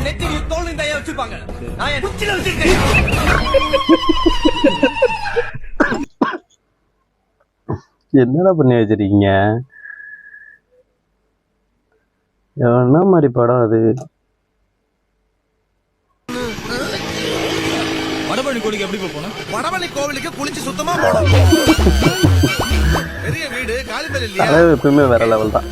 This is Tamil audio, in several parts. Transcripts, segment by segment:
நெத்திரி தோல் தயா வச்சிருப்பாங்க. நான் என் குச்சில வச்சிருக்கேன். என்னடா பண்ணி வச்சிருக்கீங்க? என்ன மாதிரி படம் அது? வடபழனி கோவிலுக்கு எப்படி போகணும்? வடபழனி கோவிலுக்கு குளிச்சு சுத்தமா போகணும். பெரிய வீடு காலிபல் இல்லையா? அது எப்பவுமே வேற லெவல் தான்.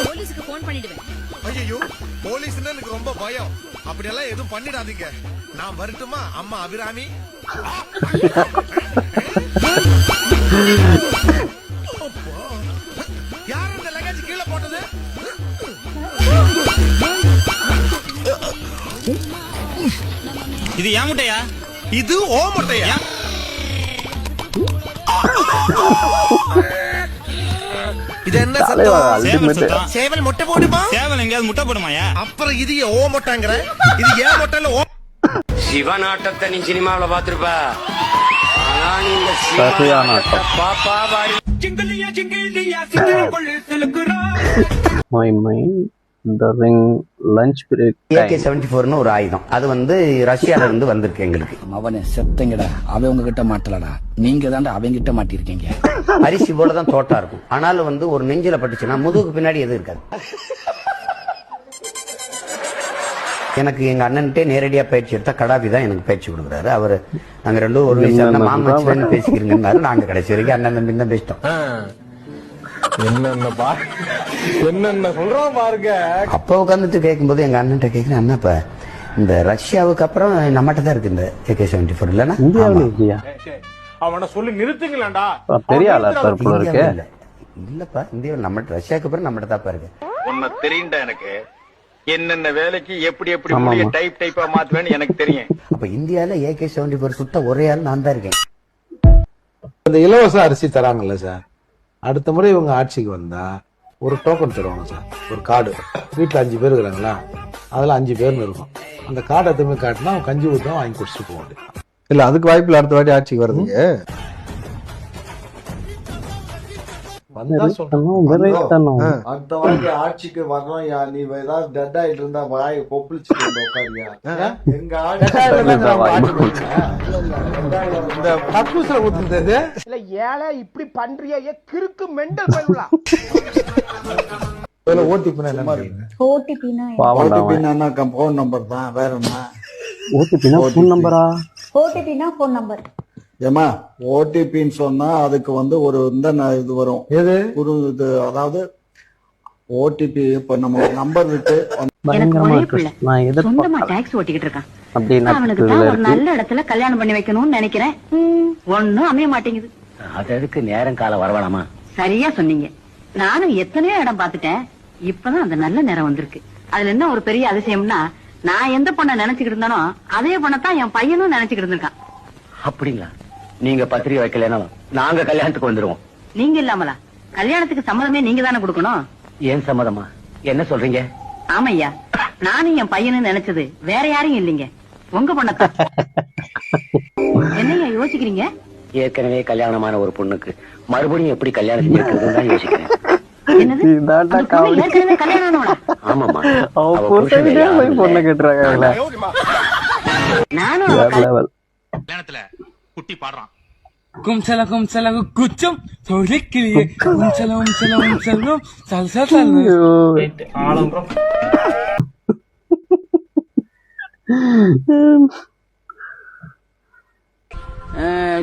போலீஸ்க்கு ஃபோன் பண்ணிடுவேன். ஐயோ, போலீஸ்னா எனக்கு ரொம்ப பயம். அப்படி எல்லாம் எதுவும் பண்ணிடாதீங்க. நான் வரட்டுமா அம்மா அபிராமி? யார் இந்த லகேஜ் கீழே போட்டது? இது ஏன் முட்டையா? இது ஓ முட்டையா? இது என்ன சத்தம்? சேவல் முட்டை போடுமா? சேவல் எங்கயாவது முட்டை போடுமாயா? அப்புறம் இது ஓ முட்டைங்கற? இது ஏன் முட்டை இல்ல? ஓ சிவநாட்டத்தை நீ சினிமாவில பாத்துருப்ப. ஆனா நீ இந்த சிவநாட்டத்தை பாப்பா பாரு. My my the ring lunch break AK-74 ஒரு ஆயுதம். அது வந்து ரஷ்யால இருந்து வந்திருக்கு எங்களுக்கு. அவனை செத்தங்கடா, அவன் உங்ககிட்ட மாட்டலடா, நீங்க தாண்டா அவங்க கிட்ட மாட்டிருக்கீங்க. அரிசி போலதான் தோட்டா இருக்கும். ஆனாலும் வந்து ஒரு நெஞ்சில பட்டுச்சுன்னா முதுகுக்கு பின்னாடி எதுவும் இருக்காது. எனக்கு எங்க அண்ணன்ட்டே நேரடியா பயிற்சி எடுத்தா கடாபி தான் எனக்கு பயிற்சி கொடுக்குறாரு. அவரு நாங்க ரெண்டும் ஒரு வயசு மாமன் பேசிக்கிறீங்க. நாங்க கடைசி வரைக்கும் அண்ணன் தம்பி தான் பேசிட்டோம். என்னென்ன சொல்றோம் பாருங்க. அப்ப உட்காந்துட்டு கேட்கும்போது எங்க அண்ணன் கேட்கிறேன், அண்ணா இப்ப இந்த ரஷ்யாவுக்கு அப்புறம் நம்மகிட்ட தான் இருக்கு இந்த AK-74 இல்லன்னா இந்தியாவில் இல்லையா? அவனை சொல்லி நிறுத்துங்களேன்டா. பெரிய ஆளா போல இருக்கு. இல்லப்பா, இந்தியாவில் நம்மகிட்ட, ரஷ்யாவுக்கு அப்புறம் நம்மகிட்ட தான் இருக்கு. உன்னை தெரியும்டா எனக்கு. என்னென்ன வேலைக்கு எப்படி எப்படி முடிய டைப் டைப்பா மாத்துவேன்னு எனக்கு தெரியும். அப்ப இந்தியால AK-74 சுட்ட ஒரே ஆள் நான் தான் இருக்கேன். இந்த இலவச அரிசி தராங்கல்ல சார், அடுத்த முறை இவங்க ஆட்சிக்கு வந்தா ஒரு டோக்கன் தருவாங்க சார். ஒரு கார்டு, வீட்டுல 5 பேர் இருக்கிறாங்களா, அதுல 5 பேர்னு இருக்கும். அந்த கார்டு எதுவுமே காட்டினா அவன் கஞ்சி ஊத்தம் வாங்கி குடிச்சிட்டு போவாங்க. இல்ல அதுக்கு வாய்ப்பு இல்ல, அடுத்த வாட்டி ஆட்சிக்கு வருதுங்க. அடுத்த வாட்டி ஆட்சிக்கு வரணும். நீ ஏதாவது டெட் ஆயிட்டு இருந்தா வாயை கொப்பளிச்சு உட்காரியா? எங்க ஊத்துறது இல்ல ஏழை இப்படி பண்றியா? கிறுக்கு மெண்டல் பயிலா. ஓடிபி போன் நம்பர் தான், வேற என்ன? Phone number. ஏமா ஓடிபின்னு சொன்னா அதுக்கு வந்து ஒரு இந்த இது வரும். எது ஒரு இது, அதாவது ஓடிபி இப்ப நம்ம நம்பர் விட்டு சொந்தமா டாக்ஸ் ஓட்டிக்கிட்டு இருக்கான். அவனுக்கு தான் ஒரு நல்ல இடத்துல கல்யாணம் பண்ணி வைக்கணும்னு நினைக்கிறேன். ஒண்ணும் அமைய மாட்டேங்குது. அதற்கு நேரம் காலம் வரவேணாமா? சரியா சொன்னீங்க. நானும் எத்தனையோ இடம் பாத்துட்டேன். இப்பதான் அந்த நல்ல நேரம் வந்திருக்கு. அதுல என்ன ஒரு பெரிய அதிசயம்னா, நான் எந்த பொண்ணை நினைச்சுக்கிட்டு இருந்தானோ அதே பொண்ணத்தான் என் பையனும் நினைச்சுக்கிட்டு இருந்திருக்கான். அப்படிங்களா? நீங்க பத்திரிகை வைக்கலனாலும் நாங்க கல்யாணத்துக்கு வந்துருவோம். நீங்க இல்லாமலா? கல்யாணத்துக்கு சம்மதமே நீங்க தானே கொடுக்கணும். ஏன் சம்மதமா? என்ன சொல்றீங்க? ஆமையா, நானும் என் பையனும் நினைச்சது வேற யாரையும் இல்லைங்க, உங்க பொண்ணத்தான். என்னையா யோசிக்கிறீங்க? ஏற்கனவே கல்யாணமான ஒரு பொண்ணுக்கு மறுபடியும் எப்படி கல்யாணம் செஞ்சிருக்கிறதுன்னு தான் யோசிக்கிறேன். என்னது? ஏற்கனவே கல்யாணம் ஆனவளா? ஆமாமா. பொண்ணு கேட்டுறாங்க. நானும் கல்யாணத்துல குட்டி பாடுறான். கும்சல கும்சல குச்சம் தொழிக்கிளியே கும்சல உம்சல உம்சலம் சல்சா சல்னு ஆலம்பரம்.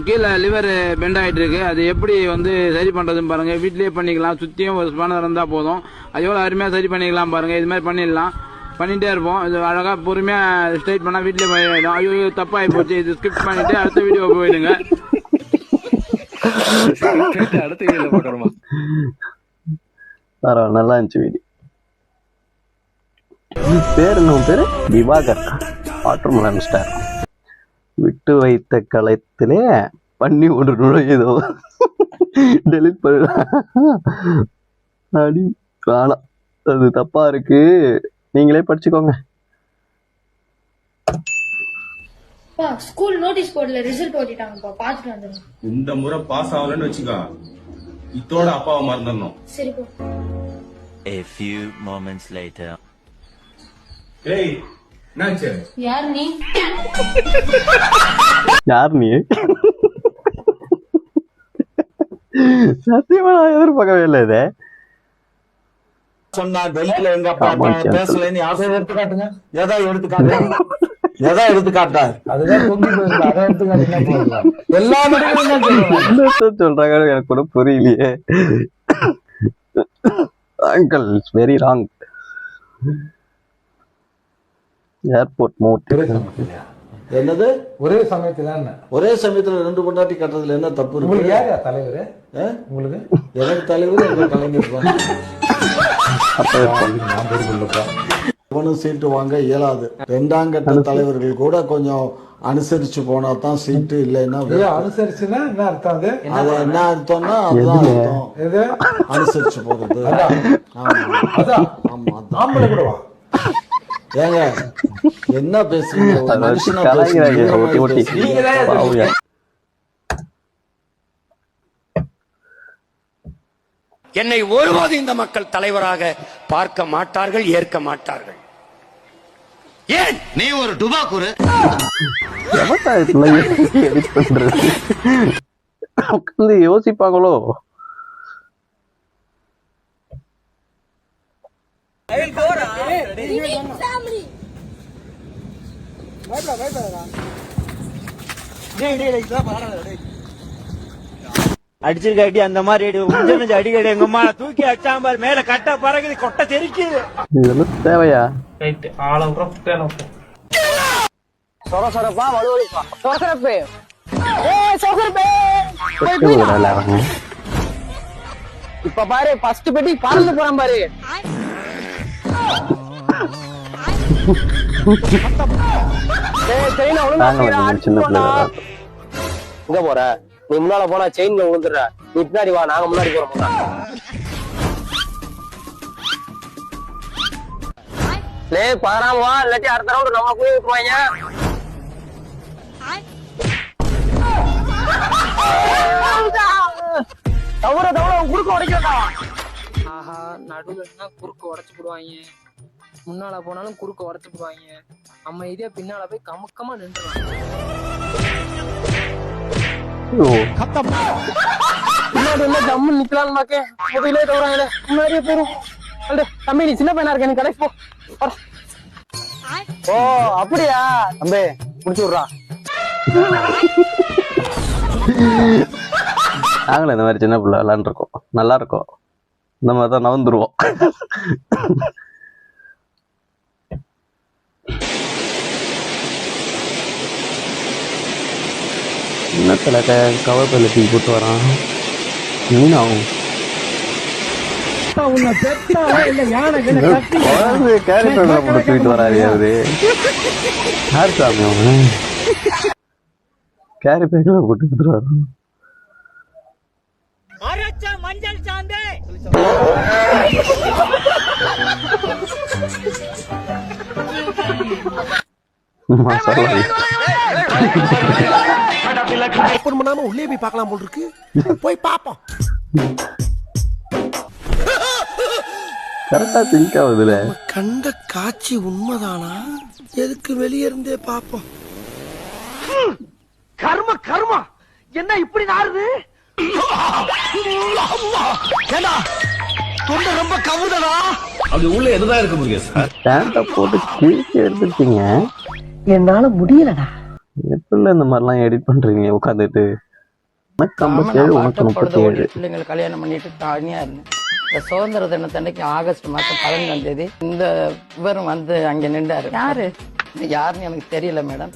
கீழே லிவர் பெண்ட் ஆயிட்டு இருக்கு. அது எப்படி வந்து சரி பண்றதுன்னு பாருங்க. வீட்லயே பண்ணிக்கலாம். சுத்தியும் ஒரு ஸ்பானர் இருந்தா போதும். அது எவ்வளவு அருமையா சரி பண்ணிக்கலாம் பாருங்க. இது மாதிரி பண்ணிடலாம். பண்ணிட்டே இருப்போம். இது அழகா பொறுமையா ஸ்ட்ரைட் பண்ணா வீட்லயே பண்ணிடலாம். ஐயோ தப்பாகி போச்சு, இது ஸ்கிப் பண்ணிட்டு அடுத்த வீடியோ போயிடுங்க. அடுத்த வீடியோல போட்டுருமா? நல்லா இருந்துச்சு வீடியோ. பேரு நம்ம பேரு திவாகர், வாட்டர்மெலன் ஸ்டார். விட்டு வைத்த களத்திலே பண்ணி ஒன்று நுழையுதோ டெலிட் பண்ண அடி வேணாம், அது தப்பா இருக்கு, நீங்களே படிச்சுக்கோங்க. ஸ்கூல் நோட்டீஸ் போர்டுல ரிசல்ட் ஓட்டிட்டாங்கப்பா, பாத்துட்டு வந்துருங்க. இந்த முறை பாஸ் ஆகலன்னு வச்சுக்கோ, இத்தோட அப்பாவை மறந்துடணும். சரி போ. A few moments later. யார் நீ? யார் நீ? சத்தியமா நான் எதிர்பார்க்கவே இல்லை இதை. சொன்னா டெல்லியில எங்க அப்பா பேசலன்னு யாரும் எடுத்து காட்டுங்க. எதா எடுத்து காட்டுங்க. எதா எடுத்து காட்டா அதுதான் பொங்கி போயிருக்கு. அதை எடுத்து காட்டுங்க. எல்லா நடிகர்களும் சொல்றாங்க எனக்கு கூட புரியலையே. Uncle it's very wrong. Airport mode என்னது ஒரே சமயத்துல ஒரே சமயத்துல 2 பொண்டாட்டி கட்டுறதுல என்ன தப்பு இருக்கு? உங்களுக்கு யாரா தலைவர்? உங்களுக்கு எனக்கு தலைவர் எங்க கலைஞர் இவனும் சீட்டு வாங்க இயலாது. 2ஆம் கட்ட தலைவர்கள் கூட கொஞ்சம் அனுசரிச்சு போனா தான் சீட்டு. இல்லைன்னா அனுசரிச்சுன்னா என்ன அர்த்தம்? அது என்ன அர்த்தம்னா அதுதான் அர்த்தம். அனுசரிச்சு போறது. ஆமா கூடவா? ஏங்க என்ன பேசுறீங்க? என்னை ஒருபோது இந்த மக்கள் தலைவராக பார்க்க மாட்டார்கள், ஏற்க மாட்டார்கள். ஏன்? நீ ஒரு டுபாக்கூரு. உட்காந்து யோசிப்பாங்களோ? அடிச்சிருக்க அடி அந்த மாதிரி அடிக்கடி எங்க அம்மா தூக்கி அடிச்சாம்பார் மேல கட்ட பறகுது கொட்டை தெரிக்குது. இதெல்லாம் தேவையா? சொரசொரப்பா வலுவலுப்பா சொரசொரப்பு இப்ப பாரு ஃபர்ஸ்ட் பெட்டி பறந்து போறான் பாரு. இங்க போற நீ முன்னால போனா செயின்ல விழுந்துடுற. நீ பின்னாடி வா, நாங்க முன்னாடி போறோம். பதறாம வா, இல்லாட்டி அடுத்த ரவுண்ட் நம்ம போய் விட்டுருவாங்க. தவிர குறுக்க உடைக்கிறதா? ஆஹா, நடுவுல குறுக்க உடைச்சு போடுவாங்க. முன்னால போனாலும் குறுக்க உடைச்சு போடுவாங்க. நம்ம இதே பின்னால போய் கமுக்கமா நின்றுலாம். முன்னாடி என்ன ஜம்மு நிக்கலான்னு பாக்க முதலே தவறாங்க. முன்னாடியே போறோம். தம்பி நீ சின்ன பையனா இருக்க, நீ கடைக்கு போ. ஓ அப்படியா தம்பி, முடிச்சு விடுறா. நாங்களும் இந்த மாதிரி சின்ன பிள்ளை விளாண்டுருக்கோம், நல்லா இருக்கும். இந்த மாதிரி தான் நவந்துருவோம். இன்னத்துல கவர் பல்ல தூக்கி போட்டு வரான். மீனாகும் தூக்கிட்டு வராரு அவரு. யார் சாமி அவனு? கேரி பேக்ல போட்டு கொடுத்துருவாரு. மஞ்சள் சாந்து உள்ளே போய் பார்க்கலாம் போல் இருக்கு. போய் பாப்போம். கரெக்டா திங்க் ஆகுதுல. கண்ட காட்சி உண்மைதானா? எதுக்கு வெளியே இருந்தே பாப்போம். கர்ம கர்மா என்ன இப்படி நாருது? தொண்டை ரொம்ப கவுதடா. அது உள்ள எதுதான் இருக்க முடியும் சார்? பேண்ட போட்டு கிழிச்சு எடுத்துட்டீங்க. என்னால முடியலடா. எப்படில இந்த மாதிரிலாம் எடிட் பண்றீங்க உட்காந்துட்டு? 57 உனக்கு 37. பிள்ளைங்களை கல்யாணம் பண்ணிட்டு தனியா இருந்தேன். இந்த சுதந்திர தினத்தன்னைக்கு ஆகஸ்ட் மாசம் 15ஆம் தேதி இந்த இவரும் வந்து அங்க நின்றாரு. யாருன்னு எனக்கு தெரியல மேடம்.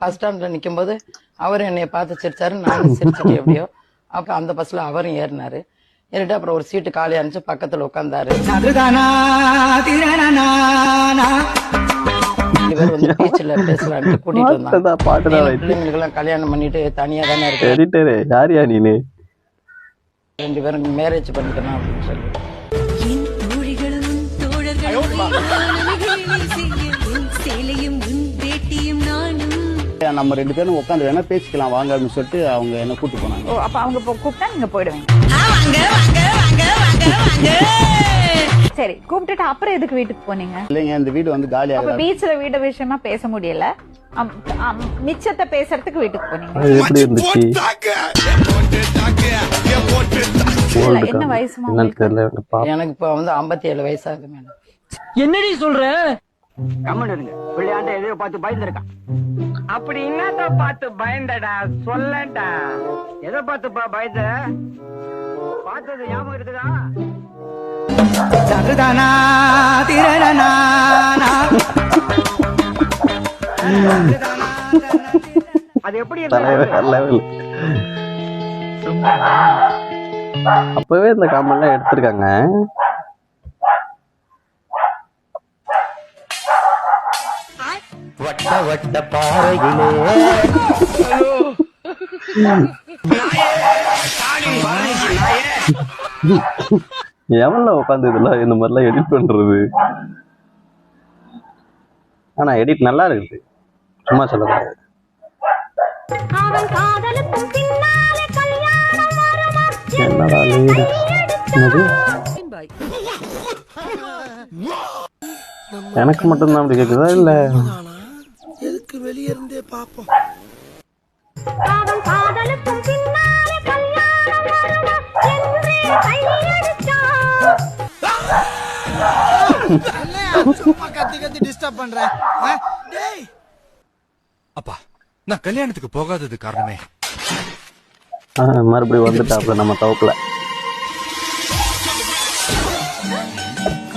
பஸ் ஸ்டாண்ட்ல நிக்கும் போது அவரும் என்னைய பார்த்து சிரிச்சாரு, நானும் சிரிச்சுட்டு எப்படியோ. அப்ப அந்த பஸ்ல அவரும் ஏறினாரு. ஏறிட்டு அப்புறம் ஒரு சீட்டு காலியா இருந்துச்சு, பக்கத்துல உட்கார்ந்தாரு. இவர் வந்து பீச்ல பேசலான்ட்டு கூட்டிட்டு வந்தாங்க. பிள்ளைங்களுக்கு எல்லாம் கல்யாணம் பண்ணிட்டு தனியா தானே இருக்கு. யாரியா நீனு? 2 பேரும் மேரேஜ் பண்ணிக்கலாம் அப்படின்னு சொல்லி. சேலையும் வேட்டியும் நானும் நம்ம 2 பேரும் உட்காந்து வேணா பேசிக்கலாம் வாங்க அப்படின்னு சொல்லிட்டு அவங்க என்ன கூட்டு போனாங்க. அப்ப அவங்க கூப்பிட்டா நீங்க போயிடுவீங்க. சரி, கூப்பிட்டுட்டு அப்புறம் எதுக்கு வீட்டுக்கு போனீங்க? இல்லைங்க, இந்த வீடு வந்து காலியாக. அப்ப பீச்ல வீடு விஷயமா பேச முடியல, மிச்சத்தை பேசுறதுக்கு வீட்டுக்கு போனீங்க. எப்படி இருந்துச்சு? என்ன வயசு எனக்கு இப்ப வந்து 57 வயசாகுது மேடம். என்னடி சொல்ற? கம்மன் இருங்க. பிள்ளையாண்ட எதையோ பார்த்து பயந்துருக்கான். அப்படி என்னத்த பார்த்து பயந்தடா சொல்லடா. எதை பார்த்துப்பா பயந்த? பார்த்தது ஞாபகம் இருக்குதா? அது எப்படி அப்பவே இந்த காமெண்ட்லாம் எடுத்திருக்காங்க. வட்ட வட்ட பாறையிலே எவன்ல உட்காந்து இதெல்லாம் இந்த மாதிரிலாம் எடிட் பண்றது? ஆனா எடிட் நல்லா இருக்குது, சும்மா சொல்லக்கூடாது. என்னடா என்னது? எனக்கு மட்டும்தான் அப்படி கேக்குதா இல்ல எதுக்கு வெளியே இருந்தே பாப்போம். கத்தி கத்தி டிஸ்டர்ப் பண்றேன். அப்பா, நான் கல்யாணத்துக்கு போகாதது காரணமே மறுபடியும் வந்துட்டாப்ல நம்ம தவப்புல.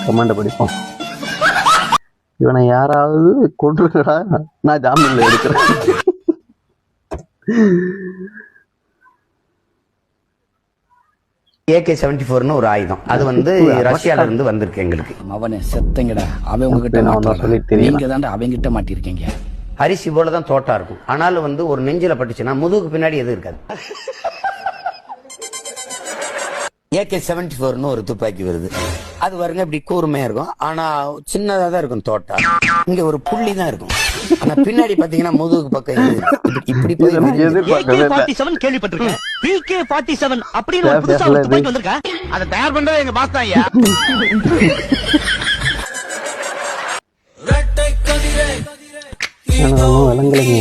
கமெண்ட் படிப்போம். இவனை யாராவது கொன்றுடா, நான் ஜாமீன்ல எடுக்கிறேன். AK-74 ஒரு ஆயுதம், அது வந்து ரஷ்யால இருந்து வந்திருக்கு எங்களுக்கு. அவனை செத்தங்கடா, அவன் உங்ககிட்ட நீங்க தாண்டா அவங்க கிட்ட மாட்டிருக்கீங்க. அரிசி போலதான் தோட்டா இருக்கும், ஆனாலும் வந்து ஒரு நெஞ்சில பட்டுச்சுன்னா முதுகுக்கு பின்னாடி எதுவும் இருக்காது. AK-74 ஒரு துப்பாக்கி வருது, அது பாருங்க இப்படி கூர்மையா இருக்கும், ஆனா சின்னதா தான் இருக்கும் தோட்டா. இங்க ஒரு புள்ளி தான் இருக்கும், ஆனா பின்னாடி பாத்தீங்கன்னா முதுகுக்கு பக்கம் இப்படி போய் AK-47 கேள்விப்பட்டிருக்கேன். PK-47 அப்படின்னு ஒரு புதுசா ஒரு துப்பாக்கி வந்திருக்கா? அதை தயார் பண்றது எங்க பாஸ் தான் ஐயா. விளங்கலைங்க,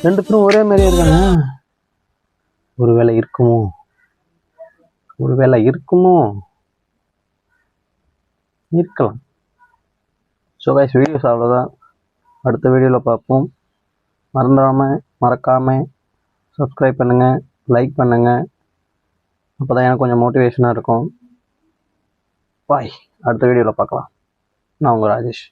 2 பேரும் ஒரே மாதிரியா இருக்காங்க. ஒருவேளை இருக்குமோ, ஒருவேளை இருக்குமோ, இருக்கலாம். ஸோ கைஸ், வீடியோஸ் அவ்வளோதான். அடுத்த வீடியோவில் பார்ப்போம். மறக்காமல் சப்ஸ்கிரைப் பண்ணுங்கள், லைக் பண்ணுங்கள். அப்போ தான் எனக்கு கொஞ்சம் மோட்டிவேஷனாக இருக்கும். பாய், அடுத்த வீடியோவில் பார்க்கலாம். நான் உங்கள் ராஜேஷ்.